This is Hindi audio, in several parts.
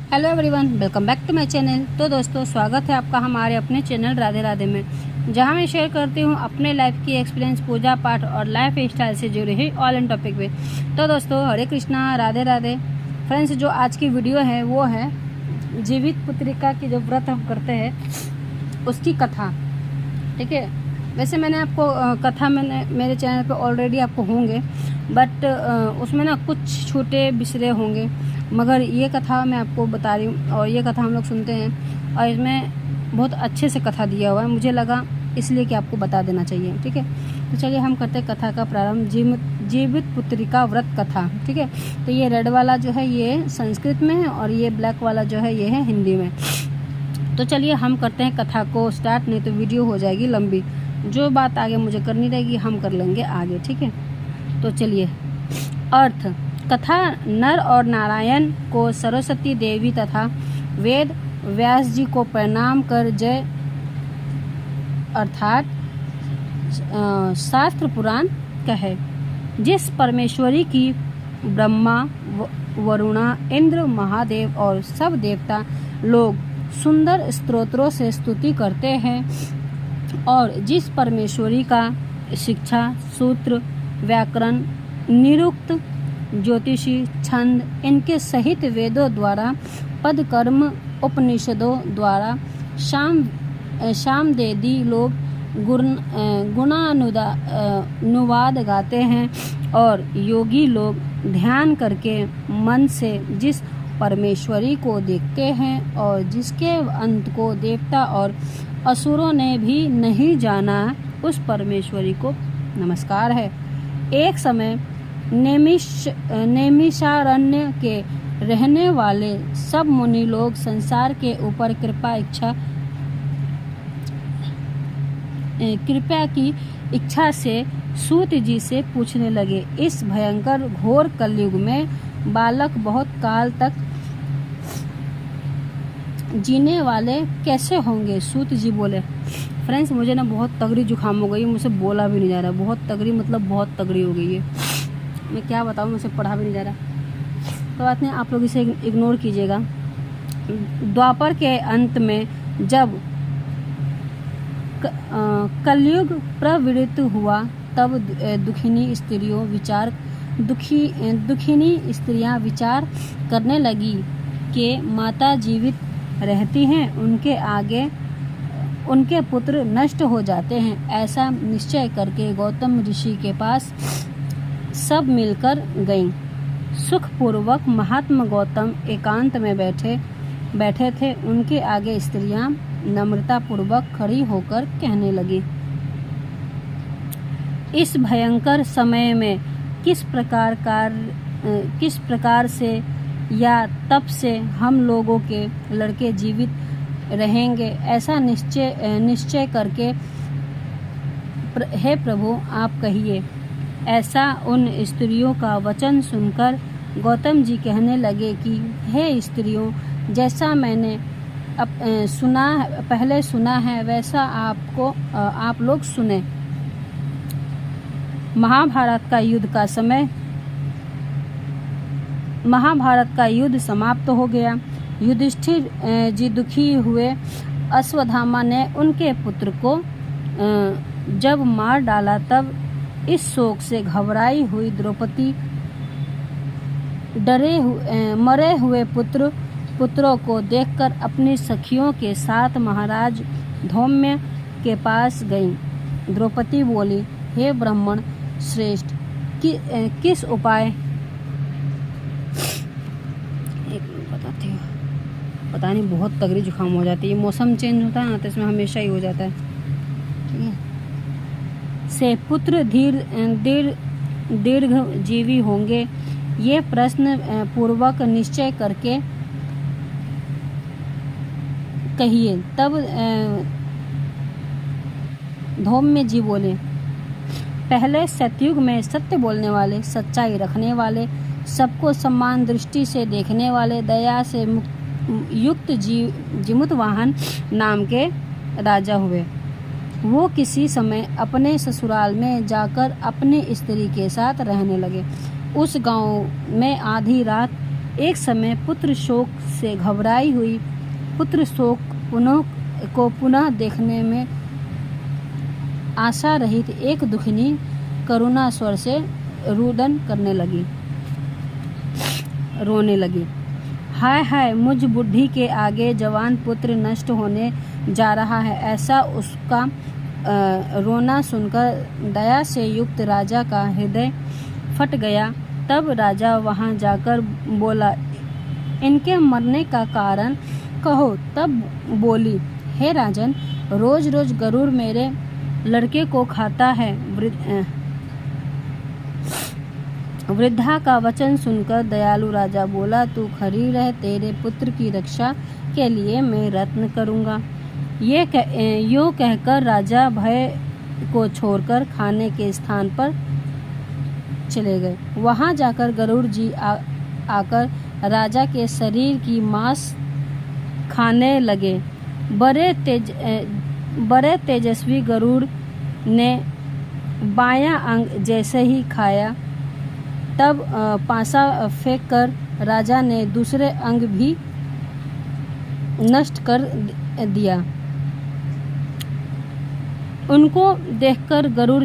Hello everyone, welcome back to my channel. तो दोस्तों, स्वागत है आपका हमारे अपने चैनल राधे राधे में, जहां मैं शेयर करती हूं अपने लाइफ की एक्सपीरियंस, पूजा पाठ और लाइफ स्टाइल से जुड़े हुए ऑल इन टॉपिक पे। तो दोस्तों, हरे कृष्णा, राधे राधे। फ्रेंड्स, जो आज की वीडियो है वो है जीवित पुत्रिका की जो व्रत हम करते हैं उसकी कथा। ठीक है, वैसे मैंने आपको कथा मैंने मेरे चैनल पे ऑलरेडी आपको होंगे, बट उसमें ना कुछ छोटे बिसरे होंगे, मगर ये कथा मैं आपको बता रही हूँ और ये कथा हम लोग सुनते हैं और इसमें बहुत अच्छे से कथा दिया हुआ है। मुझे लगा इसलिए कि आपको बता देना चाहिए। ठीक है, तो चलिए हम करते हैं कथा का प्रारंभ। जीवित पुत्रिका व्रत कथा। ठीक है, तो ये रेड वाला जो है ये संस्कृत में है और ये ब्लैक वाला जो है ये है हिंदी में। तो चलिए हम करते हैं कथा को स्टार्ट, नहीं तो वीडियो हो जाएगी लंबी। जो बात आगे मुझे करनी रहेगी हम कर लेंगे आगे। ठीक है, तो चलिए। अर्थ कथा। नर और नारायण को सरस्वती देवी तथा वेद व्यास जी को प्रणाम कर जय अर्थात शास्त्र पुराण कहे। जिस परमेश्वरी की ब्रह्मा, वरुणा, इंद्र, महादेव और सब देवता लोग सुंदर स्तोत्रों से स्तुति करते हैं और जिस परमेश्वरी का शिक्षा, सूत्र, व्याकरण, निरुक्त, ज्योतिषी, छंद इनके सहित वेदों द्वारा, पद कर्म उपनिषदों द्वारा सामवेदी लोग गुणानुवाद गाते हैं और योगी लोग ध्यान करके मन से जिस परमेश्वरी को देखते हैं और जिसके अंत को देवता और असुरों ने भी नहीं जाना, उस परमेश्वरी को नमस्कार है। एक समय नैमिषारण्य के रहने वाले सब मुनि लोग संसार के ऊपर कृपा की इच्छा से सूत जी से पूछने लगे, इस भयंकर घोर कलयुग में बालक बहुत काल तक जीने वाले कैसे होंगे? सूत जी बोले। फ्रेंड्स, मुझे ना बहुत तगड़ी जुकाम हो गई, मुझसे बोला भी नहीं जा रहा। बहुत तगड़ी मतलब बहुत तगड़ी हो गई है, मैं क्या बताऊँ, मुझसे पढ़ा भी नहीं जा रहा। तो बात नहीं, आप लोग इसे इग्नोर कीजिएगा। द्वापर के अंत में जब कलयुग प्रवृत्त हुआ तब दुखिनी स्त्रियां विचार करने लगी कि माता जीवित रहती हैं, उनके आगे उनके पुत्र नष्ट हो जाते हैं। ऐसा निश्चय करके गौतम ऋषि के पास सब मिलकर गईं। सुखपूर्वक महात्मा गौतम एकांत में बैठे थे। उनके आगे स्त्रियां नम्रता पूर्वक खड़ी होकर कहने लगी, इस भयंकर समय में किस प्रकार से या तप से हम लोगों के लड़के जीवित रहेंगे? ऐसा निश्चय करके हे प्रभु आप कहिए। ऐसा उन स्त्रियों का वचन सुनकर गौतम जी कहने लगे कि हे स्त्रियों, जैसा मैंने पहले सुना है वैसा आप लोग सुने। महाभारत का युद्ध समाप्त हो गया। युधिष्ठिर जी दुखी हुए। अश्वत्थामा ने उनके पुत्र को जब मार डाला तब इस शोक से घबराई हुई द्रौपदी मरे हुए पुत्रों को देखकर अपनी सखियों के साथ महाराज धौम्य के पास गईं। द्रौपदी बोली, हे ब्राह्मण श्रेष्ठ, किस उपाय बताती हूँ। पता नहीं, बहुत तगड़ी जुकाम हो जाती है। मौसम चेंज होता है ना, तो इसमें हमेशा ही हो जाता है। ठीक है, से पुत्र दीर्घ जीवी होंगे? ये प्रश्न पूर्वक निश्चय करके कहिए। तब धौम्य जी बोले, पहले सतयुग में सत्य बोलने वाले, सच्चाई रखने वाले, सबको समान दृष्टि से देखने वाले, दया से युक्त जीमूतवाहन नाम के राजा हुए। वो किसी समय अपने ससुराल में जाकर अपनी स्त्री के साथ रहने लगे। उस गांव में आधी रात एक समय पुत्र शोक से घबराई हुई पुत्र शोक पुनः देखने में आशा रहित एक दुखिनी करुणा स्वर से रुदन करने लगी, रोने लगी। हाय हाय, मुझ बुढ़ी के आगे जवान पुत्र नष्ट होने जा रहा है। ऐसा उसका रोना सुनकर दया से युक्त राजा का हृदय फट गया। तब राजा वहां जाकर बोला, इनके मरने का कारण कहो। तब बोली, हे राजन, रोज रोज गरुड़ मेरे लड़के को खाता है। वृद्धा का वचन सुनकर दयालु राजा बोला, तू खड़ी रह, तेरे पुत्र की रक्षा के लिए मैं यत्न करूंगा। यो कहकर राजा भय को छोड़कर खाने के स्थान पर चले गए। वहां जाकर गरुड़ जी आकर राजा के शरीर की मांस खाने लगे। बड़े तेजस्वी गरुड़ ने बायां अंग जैसे ही खाया, तब पासा फेंककर राजा ने दूसरे अंग भी नष्ट कर दिया। उनको देखकर गरुड़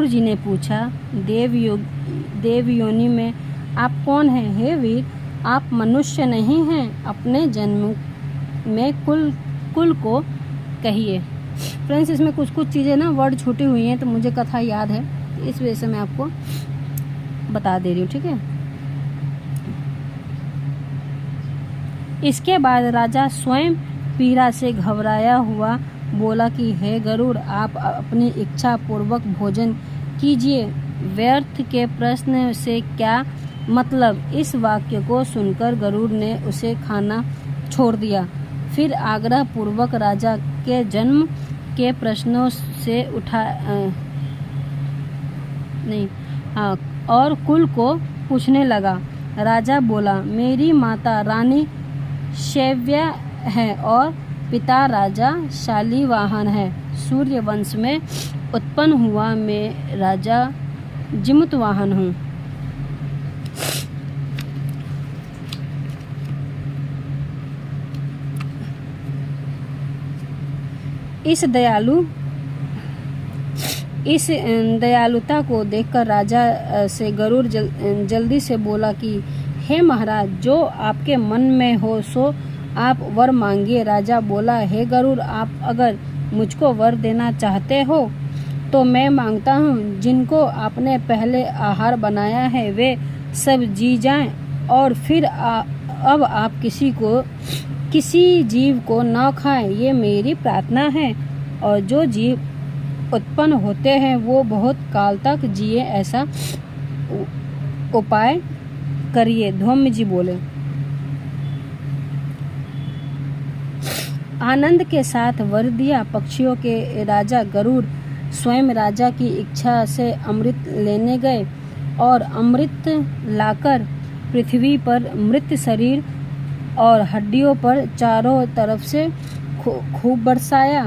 जी ने पूछा, देव योनि में आप कौन हैं? हे वीर, आप मनुष्य नहीं हैं, अपने जन्म में कुल को कहिए। फ्रेंड्स, इसमें कुछ चीज़ें ना वर्ड छूटी हुई हैं, तो मुझे कथा याद है, इस वजह से मैं आपको बता दे रही हूँ, ठीक है। इसके बाद राजा स्वयं पीड़ा से घबराया हुआ बोला कि हे गरुड़, आप अपनी इच्छा पूर्वक भोजन कीजिए। व्यर्थ के प्रश्न से क्या मतलब? इस वाक्य को सुनकर गरुड़ ने उसे खाना छोड़ दिया। फिर आग्रह पूर्वक राजा के जन्म के प्रश्नों से और कुल को पूछने लगा। राजा बोला, मेरी माता रानी शैव्या है और पिता राजा शालिवाहन है। सूर्य वंश में उत्पन्न हुआ मैं राजा जिमूतवाहन हूँ। इस दयालुता को देखकर राजा से गरुड़ जल्दी से बोला कि हे महाराज, जो आपके मन में हो सो आप वर मांगिए। राजा बोला, हे गरुड़, आप अगर मुझको वर देना चाहते हो तो मैं मांगता हूँ, जिनको आपने पहले आहार बनाया है वे सब जी जाएं, और फिर अब आप किसी जीव को न खाएं। ये मेरी प्रार्थना है। और जो जीव उत्पन्न होते हैं वो बहुत काल तक जिए, ऐसा उपाय करिए। धौम्य जी बोले। आनंद के साथ वर दिया। पक्षियों के राजा गरुड़ स्वयं राजा की इच्छा से अमृत लेने गए और अमृत लाकर पृथ्वी पर मृत शरीर और हड्डियों पर चारों तरफ से खूब बरसाया।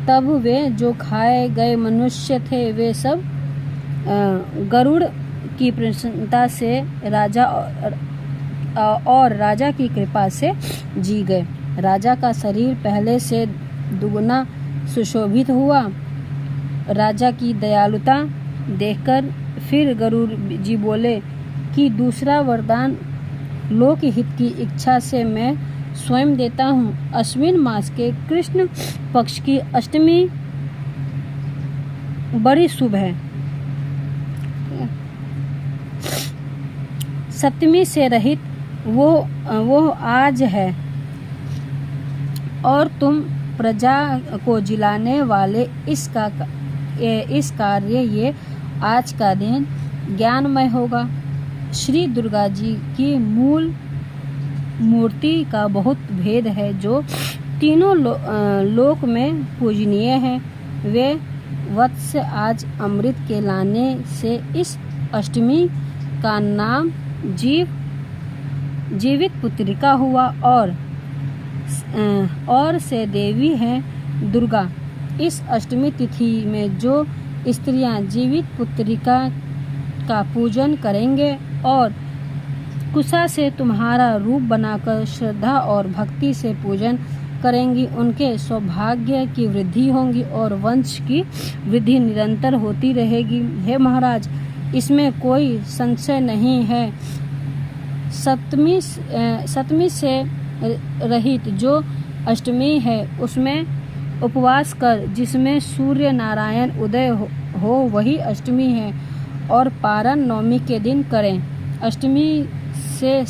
तब वे जो खाए गए मनुष्य थे वे सब गरुड़ की प्रसन्नता से राजा की कृपा से जी गए। राजा का शरीर पहले से दुगना सुशोभित हुआ। राजा की दयालुता देखकर फिर गरुड़ जी बोले कि दूसरा वरदान लोक हित की इच्छा से मैं स्वयं देता हूँ। अश्विन मास के कृष्ण पक्ष की अष्टमी बड़ी शुभ है। सप्तमी से रहित वो आज है, और तुम प्रजा को जिलाने वाले इस कार्य ये आज का दिन ज्ञानमय होगा। श्री दुर्गा जी की मूल मूर्ति का बहुत भेद है, जो तीनों लोक में पूजनीय है। वे वत्स आज अमृत के लाने से इस अष्टमी का नाम जीवित पुत्रिका हुआ, और से देवी है दुर्गा। इस अष्टमी तिथि में जो स्त्रियां जीवित पुत्रिका का पूजन करेंगे और कुशा से तुम्हारा रूप बनाकर श्रद्धा और भक्ति से पूजन करेंगी, उनके सौभाग्य की वृद्धि होगी और वंश की वृद्धि निरंतर होती रहेगी। हे महाराज, इसमें कोई संशय नहीं है। सप्तमी से रहित जो अष्टमी है उसमें उपवास कर, जिसमें सूर्य नारायण उदय हो वही अष्टमी है, और पारण नवमी के दिन करें। अष्टमी से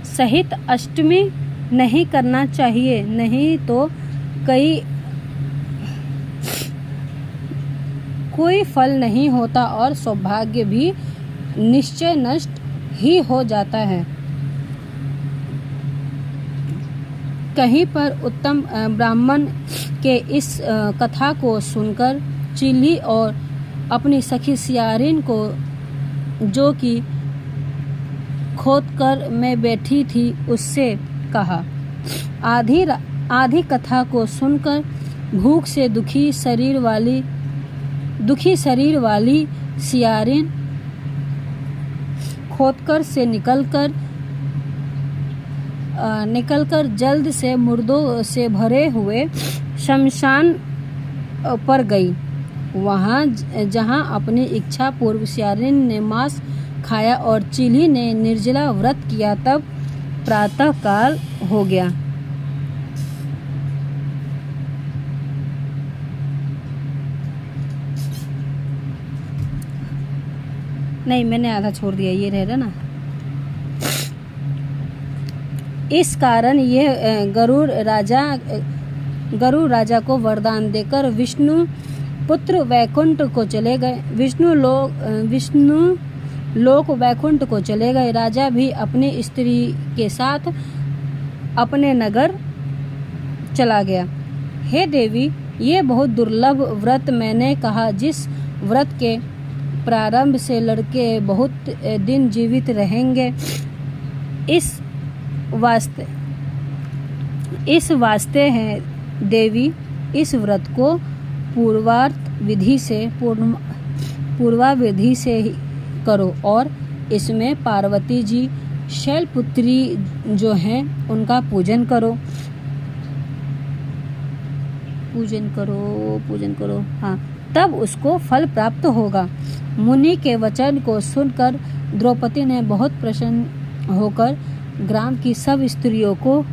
सहित अष्टमी नहीं करना चाहिए, नहीं तो कोई फल नहीं होता और सौभाग्य भी निश्चय नष्ट ही हो जाता है। कहीं पर उत्तम ब्राह्मण के इस कथा को सुनकर चिल्ली और अपनी सखी सियारिन को, जो कि खोदकर में बैठी थी, उससे कहा। आधी कथा को सुनकर भूख से दुखी शरीर वाली सियारिन खोदकर से निकलकर जल्द से मुर्दों से भरे हुए शमशान पर गई। वहाँ जहाँ अपनी इच्छा पूर्व सियारिन ने मांस खाया और चिल्ली ने निर्जला व्रत किया, तब प्रातः काल हो गया। नहीं, मैंने आधा छोड़ दिया, ये रह रहा ना। इस कारण यह गरुड़ राजा को वरदान देकर विष्णु पुत्र वैकुंठ को चले गए। विष्णु लोक वैकुंठ को चले गए। राजा भी अपनी स्त्री के साथ अपने नगर चला गया। हे देवी, ये बहुत दुर्लभ व्रत मैंने कहा, जिस व्रत के प्रारंभ से लड़के बहुत दिन जीवित रहेंगे, इस वास्ते है देवी, इस व्रत को पूर्वाविधि से ही करो, और इसमें पार्वती जी शैलपुत्री जो हैं उनका पूजन करो। हाँ, तब उसको फल प्राप्त होगा। मुनि के वचन को सुनकर द्रौपदी ने बहुत प्रसन्न होकर ग्राम की सब स्त्रियों को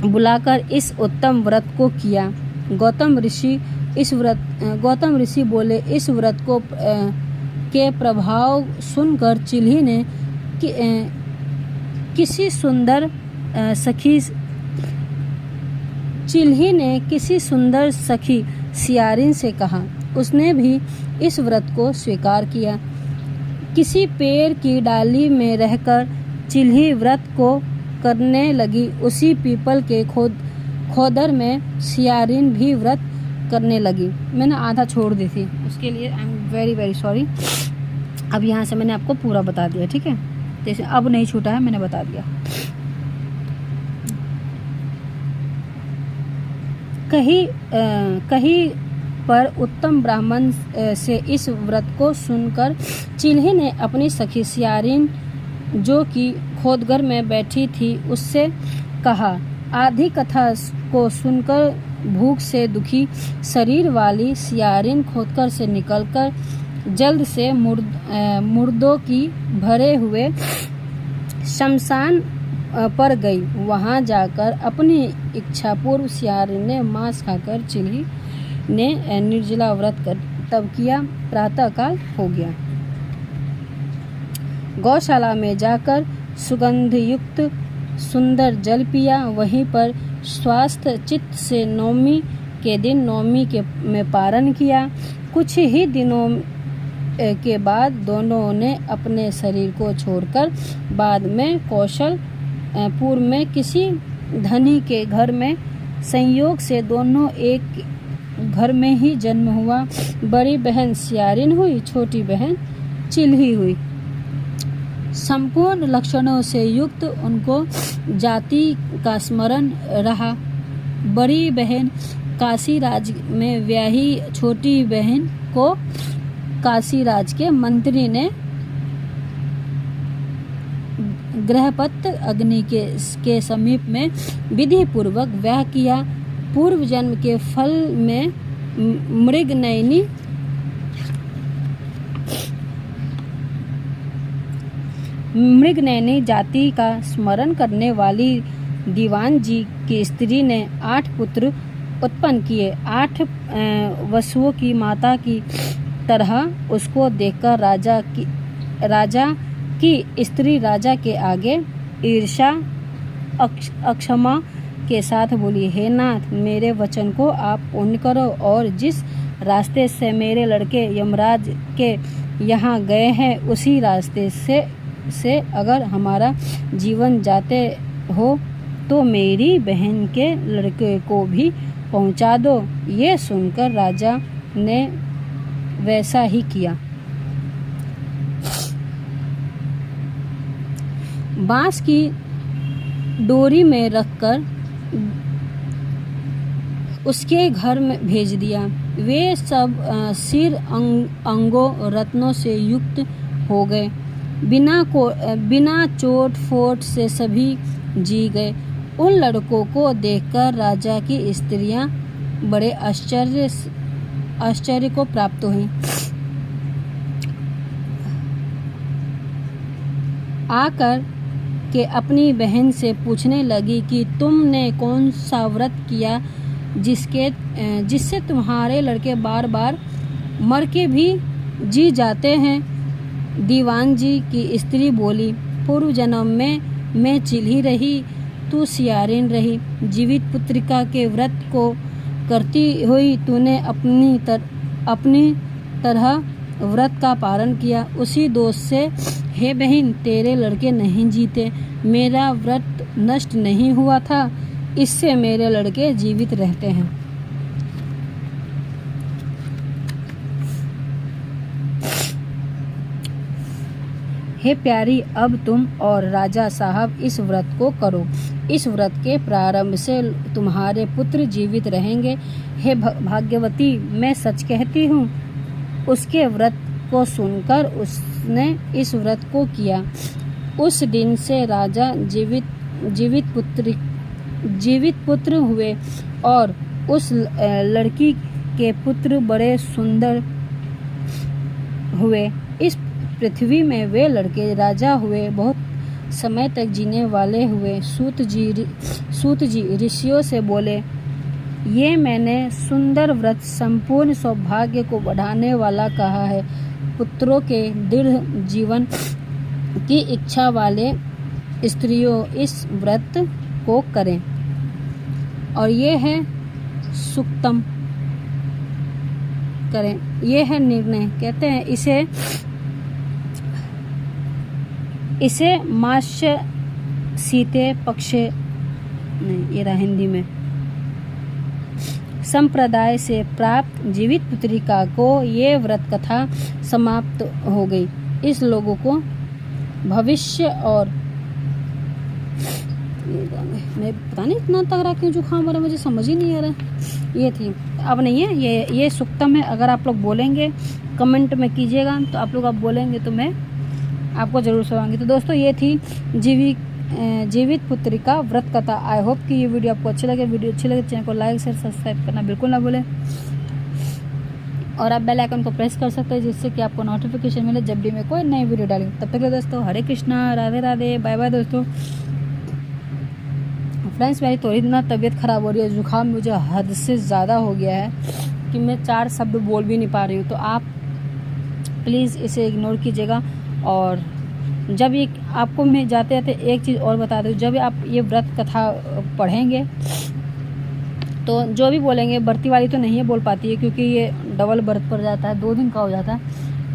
बुलाकर इस उत्तम व्रत को किया। गौतम ऋषि बोले, इस व्रत को के प्रभाव सुनकर चिल्ली ने किसी सुंदर सखी सियारिन से कहा। उसने भी इस व्रत को स्वीकार किया। किसी पेड़ की डाली में रहकर चिल्ली व्रत को करने लगी। उसी पीपल के खोदर में सियारिन भी व्रत करने लगी। मैंने आधा छोड़ दी थी, उसके लिए I am very very sorry. अब यहाँ से मैंने आपको पूरा बता दिया, ठीक है। जैसे अब नहीं छूटा है, मैंने बता दिया। कहीं पर उत्तम ब्राह्मण से इस व्रत को सुनकर चिल्ली ने अपनी सखी सियारिन, जो कि खोदगर में बैठी थी, उससे कहा। आधी कथा को सुनकर भूख से दुखी शरीर वाली सियारिन खोदकर से निकलकर जल्द से मुर्दों की भरे हुए शमशान पर गई। वहां जाकर अपनी इच्छा पूर्व सियारिन ने मांस खाकर चिल्ली ने निर्जला व्रत तब किया। प्रातः काल हो गया। गौशाला में जाकर सुगंध युक्त सुंदर जल पिया। वहीं पर स्वास्थ्य चित्त से नवमी के दिन नवमी में पारण किया। कुछ ही दिनों के बाद दोनों ने अपने शरीर को छोड़कर बाद में कौशलपुर में किसी धनी के घर में संयोग से दोनों एक घर में ही जन्म हुआ। बड़ी बहन सियारिन हुई, छोटी बहन चिल्ली हुई। संपूर्ण लक्षणों से युक्त उनको जाति का स्मरण रहा। बड़ी बहन काशीराज में ब्याही छोटी बहन को काशीराज के मंत्री ने गृहपत अग्नि के समीप में विधि पूर्वक ब्याह किया। पूर्व जन्म के फल में मृगनयनी जाति का स्मरण करने वाली दीवान जी की स्त्री ने 8 पुत्र उत्पन्न किए। 8 वसुओं की माता की तरह उसको देखकर राजा की स्त्री राजा के आगे ईर्ष्या अक्षमा के साथ बोली, हे नाथ, मेरे वचन को आप पूर्ण करो और जिस रास्ते से मेरे लड़के यमराज के यहाँ गए हैं उसी रास्ते से अगर हमारा जीवन जाते हो तो मेरी बहन के लड़के को भी पहुँचा दो। ये सुनकर राजा ने वैसा ही किया। बांस की डोरी में रखकर उसके घर में भेज दिया। वे सब सिर अंगों रत्नों से युक्त हो गए। बिना चोट फोट से सभी जी गए। उन लड़कों को देखकर राजा की स्त्रियां बड़े आश्चर्य को प्राप्त हुई। आकर के अपनी बहन से पूछने लगी कि तुमने कौन सा व्रत किया जिससे तुम्हारे लड़के बार बार मर के भी जी जाते हैं। दीवान जी की स्त्री बोली, पूर्व जन्म में मैं चिल्ही रही, तू सियारिन रही। जीवित पुत्रिका के व्रत को करती हुई तूने अपनी तरह व्रत का पालन किया। उसी दोष से हे बहन, तेरे लड़के नहीं जीते। मेरा व्रत नष्ट नहीं हुआ था, इससे मेरे लड़के जीवित रहते हैं। हे प्यारी, अब तुम और राजा साहब इस व्रत को करो। इस व्रत के प्रारंभ से तुम्हारे पुत्र जीवित रहेंगे। हे भाग्यवती, मैं सच कहती हूँ। उसके व्रत को सुनकर उसने इस व्रत को किया। उस दिन से राजा जीवित पुत्र हुए और उस लड़की के पुत्र बड़े सुंदर हुए। इस पृथ्वी में वे लड़के राजा हुए, बहुत समय तक जीने वाले हुए। सूत जी ऋषियों से बोले, ये मैंने सुंदर व्रत संपूर्ण सौभाग्य को बढ़ाने वाला कहा है। पुत्रों के दृढ़ जीवन की इच्छा वाले स्त्रियों इस व्रत को करें। और ये है सुक्तम करें, ये है निर्णय। कहते हैं इसे मास्य सीते पक्षे नहीं, ये रहा हिंदी में। संप्रदाय से प्राप्त जीवित पुत्रिका को ये व्रत कथा समाप्त हो गई। इस लोगों को भविष्य और मैं पता नहीं इतना तगड़ा क्यों जुकाम हो रहा है, मुझे समझ ही नहीं आ रहा। ये थी, अब नहीं है, ये सुक्तम है। अगर आप लोग बोलेंगे कमेंट में कीजिएगा, तो आप लोग अब बोलेंगे तो मैं आपको जरूर सुनाऊंगी। तो दोस्तों, ये थी जीवित पुत्रिका व्रत कथा। आई होप कि ये वीडियो आपको अच्छी लगे। वीडियो अच्छी लगे चैनल को लाइक शेयर सब्सक्राइब करना बिल्कुल ना भूलें। और आप बेल आइकन को प्रेस कर सकते हैं, जिससे कि आपको नोटिफिकेशन मिले जब भी मैं कोई नई वीडियो डालूंगी। तब तक दोस्तों, हरे कृष्णा, राधे राधे, बाय बाय दोस्तों। फ्रेंड्स, मेरी थोड़ी ना तबीयत ख़राब हो रही है, जुकाम मुझे हद से ज़्यादा हो गया है कि मैं 4 शब्द बोल भी नहीं पा रही हूँ। तो आप प्लीज़ इसे इग्नोर कीजिएगा। और जब ये आपको मैं जाते जाते एक चीज़ और बता दूँ, जब आप ये व्रत कथा पढ़ेंगे तो जो भी बोलेंगे, बर्ती वाली तो नहीं है बोल पाती है, क्योंकि ये डबल बर्त पड़ जाता है। 2 दिन का हो जाता है।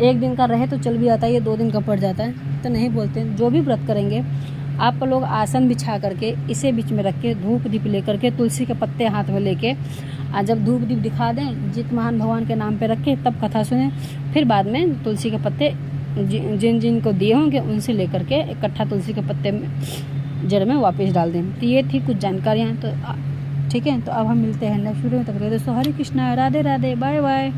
1 दिन का रहे तो चल भी जाता है, ये 2 दिन का पड़ जाता है, तो नहीं बोलते। जो भी व्रत करेंगे आप लोग आसन बिछा करके इसे बीच में रख के धूप दीप लेकर के तुलसी के पत्ते हाथ में लेके जब धूप दीप दिखा दें, जित महान भगवान के नाम पे रखें, तब कथा सुने। फिर बाद में तुलसी के पत्ते जिन को दिए होंगे उनसे लेकर के इकट्ठा तुलसी के पत्ते में जड़ में वापस डाल दें। तो ये थी कुछ जानकारियाँ। तो ठीक है। तो अब हम मिलते हैं नेक्स्ट वीडियो में, तब तक के लिए दोस्तों हरे कृष्णा, राधे राधे, बाय बाय।